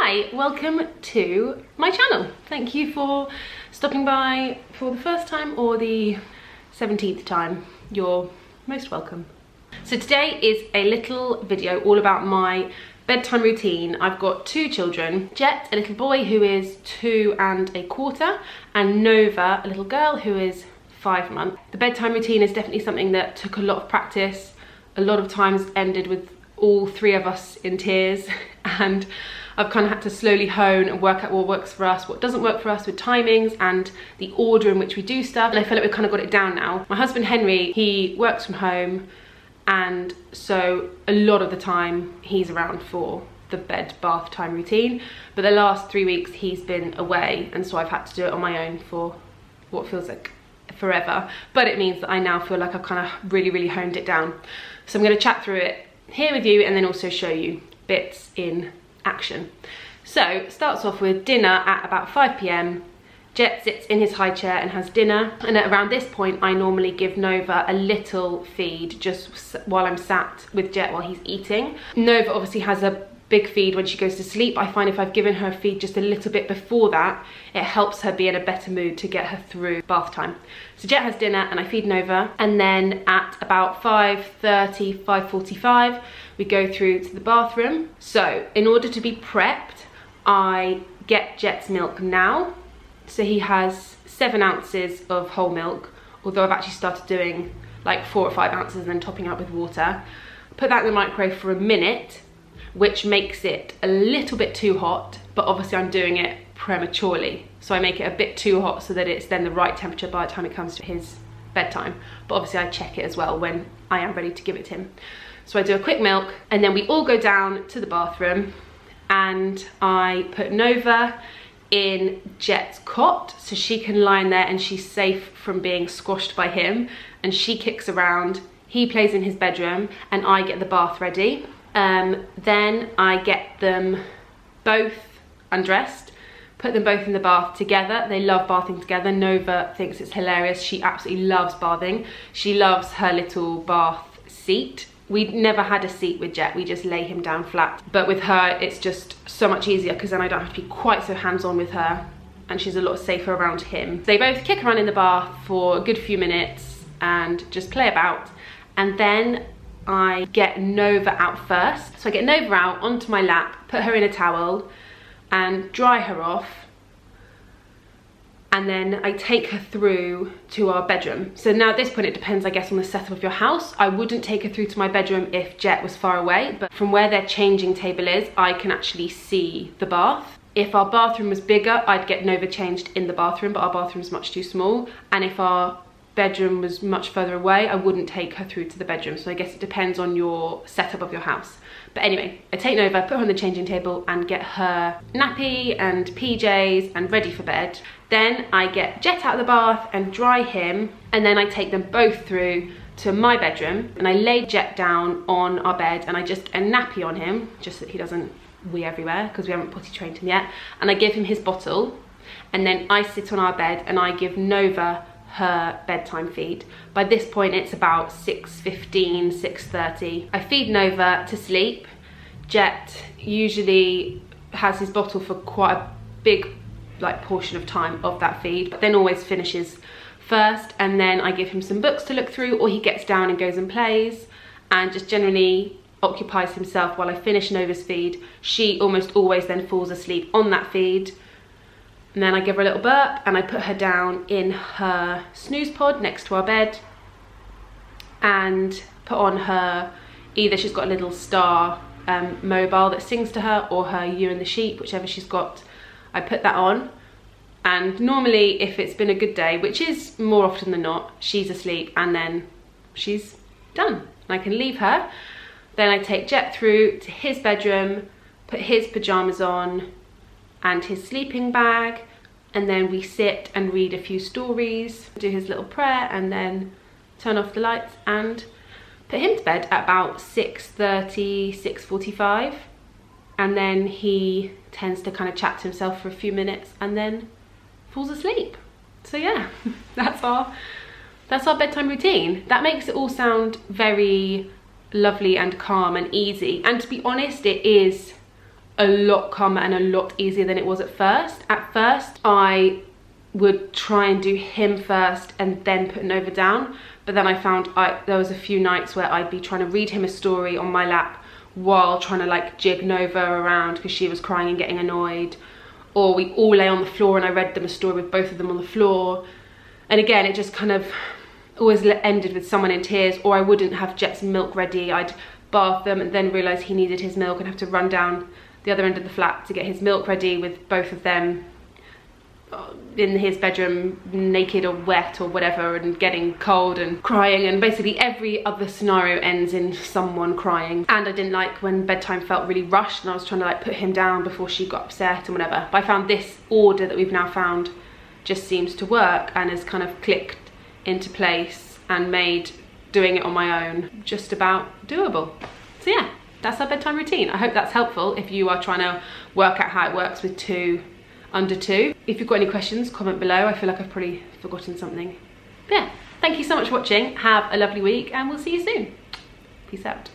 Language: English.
Hi, welcome to my channel. Thank you for stopping by for the first time or the 17th time. You're most welcome. So today is a little video all about my bedtime routine. I've got two children, Jet, a little boy who is 2 1/4, and Nova, a little girl who is 5 months. The bedtime routine is definitely something that took a lot of practice. A lot of times ended with all three of us in tears, and I've kind of had to slowly hone and work out what works for us, what doesn't work for us with timings and the order in which we do stuff. And I feel like we've kind of got it down now. My husband Henry, he works from home, and so a lot of the time he's around for the bed bath time routine. But the last 3 weeks he's been away, and so I've had to do it on my own for what feels like forever. But it means that I now feel like I've kind of really honed it down. So I'm going to chat through it here with you and then also show you bits in action. So it starts off with dinner at about 5 p.m. Jet sits in his high chair and has dinner, and at around this point I normally give Nova a little feed just while I'm sat with Jet while he's eating. Nova obviously has a big feed when she goes to sleep. I find if I've given her a feed just a little bit before that, it helps her be in a better mood to get her through bath time. So Jet has dinner and I feed Nova, and then at about 5:30, 5:45 we go through to the bathroom. So in order to be prepped, I get Jet's milk now. So he has 7 ounces of whole milk, although I've actually started doing like 4 or 5 ounces and then topping up with water. Put that in the microwave for a minute, which makes it a little bit too hot, but obviously I'm doing it prematurely. So I make it a bit too hot so that it's then the right temperature by the time it comes to his bedtime. But obviously I check it as well when I am ready to give it to him. So I do a quick milk, and then we all go down to the bathroom, and I put Nova in Jet's cot so she can lie in there and she's safe from being squashed by him, and she kicks around. He plays in his bedroom and I get the bath ready. Then I get them both undressed, put them both in the bath together. They love bathing together. Nova thinks it's hilarious. She absolutely loves bathing. She loves her little bath seat. We never had a seat with Jet, we just lay him down flat. But with her, it's just so much easier because then I don't have to be quite so hands-on with her, and she's a lot safer around him. They both kick around in the bath for a good few minutes and just play about. And then I get Nova out first. So I get Nova out onto my lap, put her in a towel and dry her off. And then I take her through to our bedroom. So now at this point it depends, I guess, on the setup of your house. I wouldn't take her through to my bedroom if Jet was far away, but from where their changing table is, I can actually see the bath. If our bathroom was bigger, I'd get Nova changed in the bathroom, but our bathroom's much too small. And if our bedroom was much further away, I wouldn't take her through to the bedroom. So I guess it depends on your setup of your house. But anyway, I take Nova, put her on the changing table and get her nappy and PJs and ready for bed. Then I get Jet out of the bath and dry him, and then I take them both through to my bedroom, and I lay Jet down on our bed and I just get a nappy on him just so that he doesn't wee everywhere because we haven't potty trained him yet. And I give him his bottle, and then I sit on our bed and I give Nova her bedtime feed. By this point it's about 6:15, 6:30. I feed Nova to sleep. Jet usually has his bottle for quite a big portion of time of that feed, but then always finishes first, and then I give him some books to look through, or he gets down and goes and plays and just generally occupies himself while I finish Nova's feed. She almost always then falls asleep on that feed. And then I give her a little burp and I put her down in her snooze pod next to our bed and put on her, either she's got a little star mobile that sings to her, or her You and the Sheep, whichever she's got. I put that on, and normally if it's been a good day, which is more often than not, she's asleep and then she's done and I can leave her. Then I take Jet through to his bedroom, put his pajamas on and his sleeping bag, and then we sit and read a few stories, do his little prayer, and then turn off the lights and put him to bed at about 6:30, 6:45, and then he tends to kind of chat to himself for a few minutes and then falls asleep. So yeah, that's our bedtime routine. That makes it all sound very lovely and calm and easy, and to be honest, it is a lot calmer and a lot easier than it was at first. At first, I would try and do him first and then put Nova down, but then I found there was a few nights where I'd be trying to read him a story on my lap while trying to like jig Nova around because she was crying and getting annoyed, or we all lay on the floor and I read them a story with both of them on the floor. And again, it just kind of always ended with someone in tears, or I wouldn't have Jet's milk ready. I'd bath them and then realise he needed his milk and have to run down the other end of the flat to get his milk ready with both of them in his bedroom naked or wet or whatever, and getting cold and crying, and basically every other scenario ends in someone crying. And I didn't like when bedtime felt really rushed and I was trying to like put him down before she got upset and whatever. But I found this order that we've now found just seems to work and has kind of clicked into place and made doing it on my own just about doable. So yeah, that's our bedtime routine. I hope that's helpful if you are trying to work out how it works with under 2. If you've got any questions, comment below. I feel like I've probably forgotten something. But yeah, thank you so much for watching. Have a lovely week and we'll see you soon. Peace out.